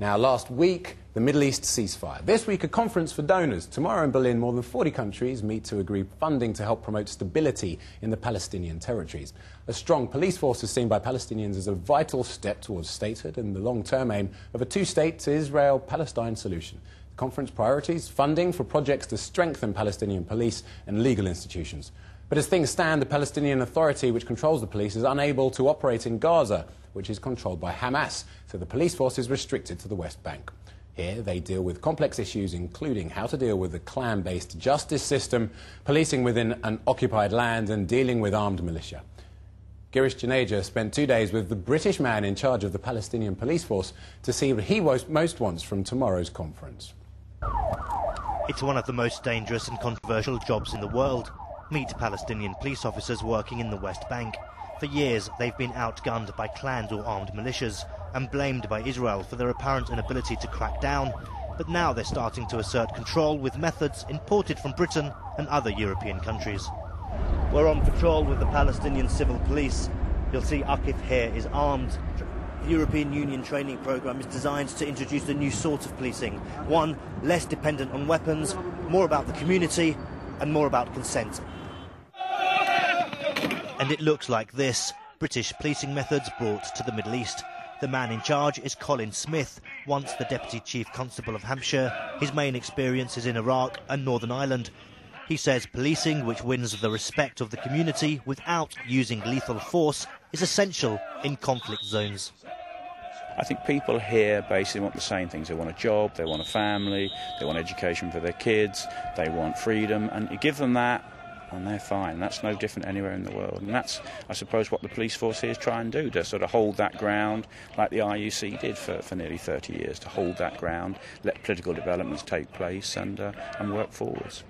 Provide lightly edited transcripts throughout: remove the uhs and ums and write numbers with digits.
Now, last week, the Middle East ceasefire. This week, a conference for donors. Tomorrow in Berlin, more than 40 countries meet to agree funding to help promote stability in the Palestinian territories. A strong police force is seen by Palestinians as a vital step towards statehood and the long-term aim of a two-state Israel-Palestine solution. The conference priorities: funding for projects to strengthen Palestinian police and legal institutions. But as things stand, the Palestinian Authority, which controls the police, is unable to operate in Gaza, which is controlled by Hamas, so the police force is restricted to the West Bank. Here they deal with complex issues, including how to deal with the clan-based justice system, policing within an occupied land and dealing with armed militia. Girish Juneja spent 2 days with the British man in charge of the Palestinian police force to see what he most wants from tomorrow's conference. It's one of the most dangerous and controversial jobs in the world. Meet Palestinian police officers working in the West Bank. For years, they've been outgunned by clans or armed militias and blamed by Israel for their apparent inability to crack down. But now they're starting to assert control with methods imported from Britain and other European countries. We're on patrol with the Palestinian Civil Police. You'll see Akif here is armed. The European Union training programme is designed to introduce a new sort of policing. One, less dependent on weapons, more about the community and more about consent. And it looks like this: British policing methods brought to the Middle East. The man in charge is Colin Smith, once the Deputy Chief Constable of Hampshire. His main experience is in Iraq and Northern Ireland. He says policing which wins the respect of the community without using lethal force is essential in conflict zones. I think people here basically want the same things. They want a job, they want a family, they want education for their kids, they want freedom, and you give them that and they're fine. That's no different anywhere in the world, and that's, I suppose, what the police force here is trying to do, to sort of hold that ground like the RUC did for nearly 30 years, to hold that ground, let political developments take place and work forwards.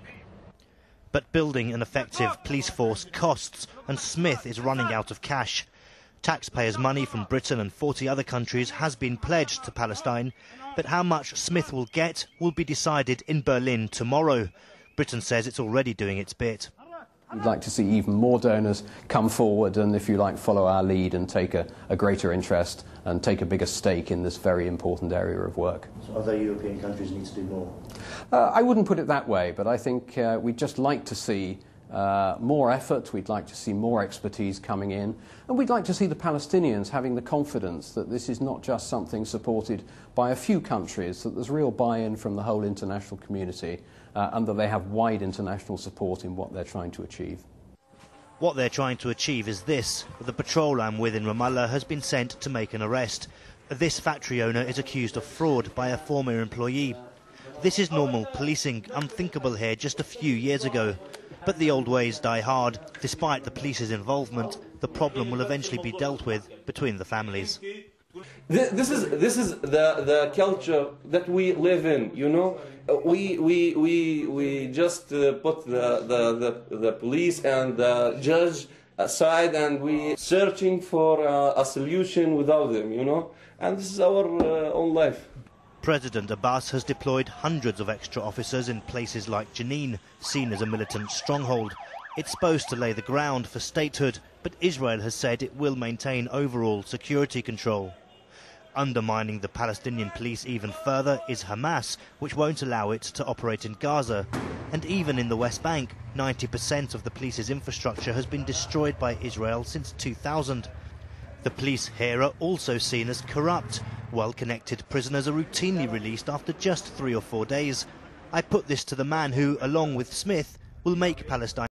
But building an effective police force costs, and Smith is running out of cash. Taxpayers' money from Britain and 40 other countries has been pledged to Palestine, but how much Smith will get will be decided in Berlin tomorrow. Britain says it's already doing its bit. We'd like to see even more donors come forward and, if you like, follow our lead and take a greater interest and take a bigger stake in this very important area of work. So other European countries need to do more? I wouldn't put it that way, but I think we'd just like to see more effort, we'd like to see more expertise coming in, and we'd like to see the Palestinians having the confidence that this is not just something supported by a few countries, that there's real buy-in from the whole international community, and that they have wide international support in what they're trying to achieve. What they're trying to achieve is this. The patrol I'm with in Ramallah has been sent to make an arrest. This factory owner is accused of fraud by a former employee. This is normal policing, unthinkable here just a few years ago. But the old ways die hard. Despite the police's involvement, the problem will eventually be dealt with between the families. This is the culture that we live in, you know. We just put the police and the judge aside, and we searching for a solution without them, you know. And this is our own life. President Abbas has deployed hundreds of extra officers in places like Jenin, seen as a militant stronghold. It's supposed to lay the ground for statehood, but Israel has said it will maintain overall security control. Undermining the Palestinian police even further is Hamas, which won't allow it to operate in Gaza. And even in the West Bank, 90% of the police's infrastructure has been destroyed by Israel since 2000. The police here are also seen as corrupt. Well-connected prisoners are routinely released after just 3 or 4 days. I put this to the man who, along with Smith, will make Palestine